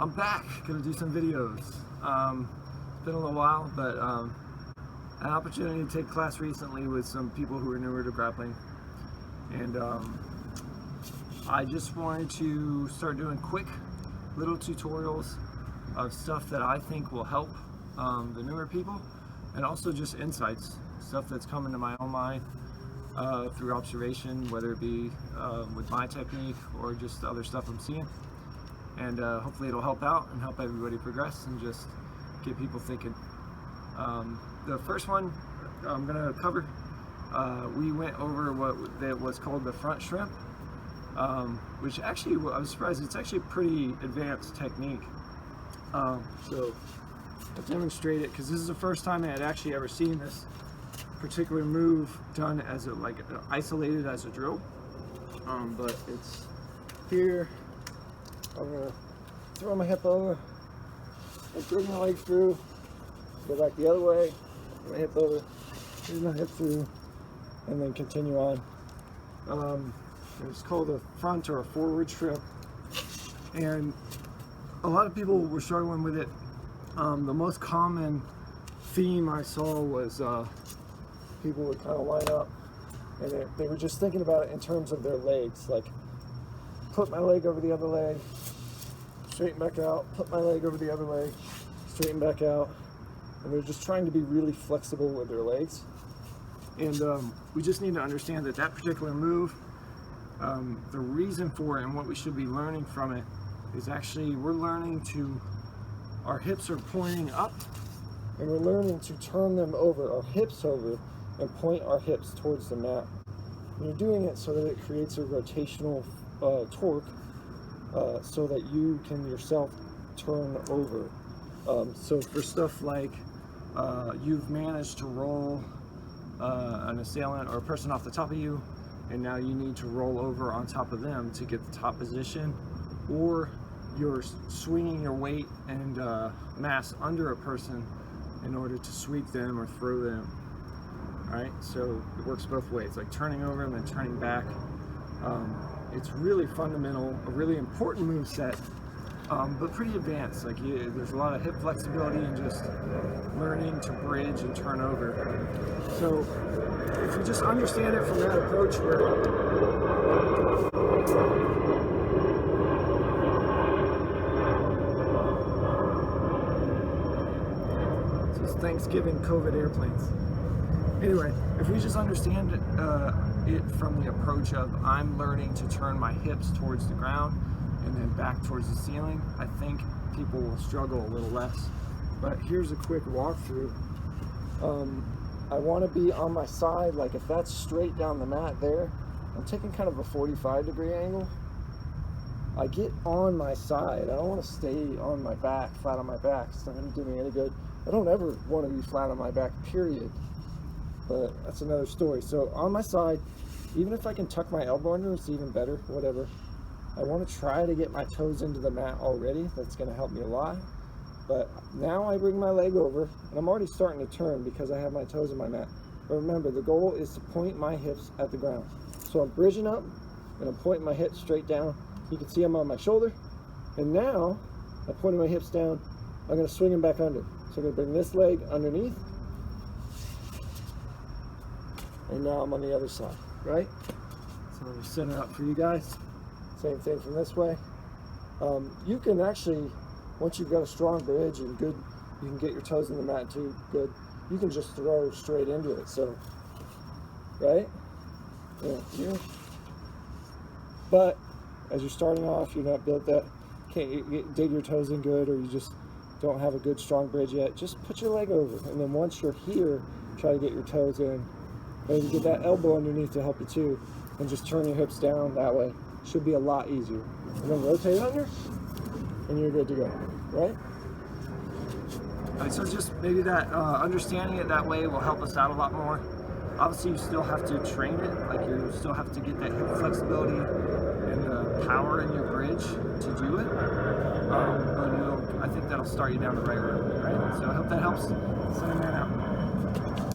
I'm back, gonna do some videos. It's been a little while, but an opportunity to take class recently with some people who are newer to grappling, and I just wanted to start doing quick little tutorials of stuff that I think will help the newer people, and also just insights, stuff that's come into my own mind through observation, whether it be with my technique or just other stuff I'm seeing. And hopefully it'll help out and help everybody progress and just get people thinking. The first one I'm going to cover, we went over what's called the front shrimp, which actually, I was surprised, it's actually a pretty advanced technique. So I'll demonstrate it because this is the first time I had actually ever seen this particular move done as isolated as a drill. But it's here. I'm gonna throw my hip over and bring my leg through, go back the other way, my hip over, bring my hip through, and then continue on. It's called a front or a forward shrimp, and a lot of people were struggling with it. The most common theme I saw was people would kind of line up and they were just thinking about it in terms of their legs, like put my leg over the other leg, straighten back out, put my leg over the other leg, straighten back out, and they're just trying to be really flexible with their legs. And we just need to understand that that particular move, the reason for it and what we should be learning from it is actually we're learning to, our hips are pointing up and we're learning to turn them over, our hips over, and point our hips towards the mat. And you're doing it so that it creates a rotational torque so that you can yourself turn over. So for stuff like you've managed to roll an assailant or a person off the top of you, and now you need to roll over on top of them to get the top position, or you're swinging your weight and mass under a person in order to sweep them or throw them. Right? So it works both ways, like turning over and then turning back. It's really fundamental, a really important move set, but pretty advanced. Like there's a lot of hip flexibility and just learning to bridge and turn over. So if you just understand it from that approach where this is Thanksgiving COVID airplanes. Anyway, if we just understand it from the approach of I'm learning to turn my hips towards the ground and then back towards the ceiling, I think people will struggle a little less. But here's a quick walkthrough. I want to be on my side, like if that's straight down the mat there, I'm taking kind of a 45-degree angle. I get on my side. I don't want to stay on my back, flat on my back. It's not going to do me any good. I don't ever want to be flat on my back, period. But that's another story. So on my side, even if I can tuck my elbow under, it's even better, whatever. I want to try to get my toes into the mat already. That's going to help me a lot. But now I bring my leg over, and I'm already starting to turn because I have my toes in my mat. But remember, the goal is to point my hips at the ground. So I'm bridging up, and I'm pointing my hips straight down. You can see I'm on my shoulder. And now, I'm pointing my hips down, I'm going to swing them back under. So I'm going to bring this leg underneath, and now I'm on the other side, right? So I'm just setting it up for you guys. Same thing from this way. You can actually, once you've got a strong bridge and good, you can get your toes in the mat too, good. You can just throw straight into it, so, right? Yeah, here. But as you're starting off, you're not built that, can't dig your toes in good, or you just don't have a good strong bridge yet, just put your leg over. And then once you're here, try to get your toes in. Maybe get that elbow underneath to help you too, and just turn your hips down that way. Should be a lot easier. And then rotate under, and you're good to go, right? All right, so just maybe that understanding it that way will help us out a lot more. Obviously, you still have to train it, like you still have to get that hip flexibility and power in your bridge to do it. But I think that'll start you down the right road, right? So I hope that helps. Sending that out.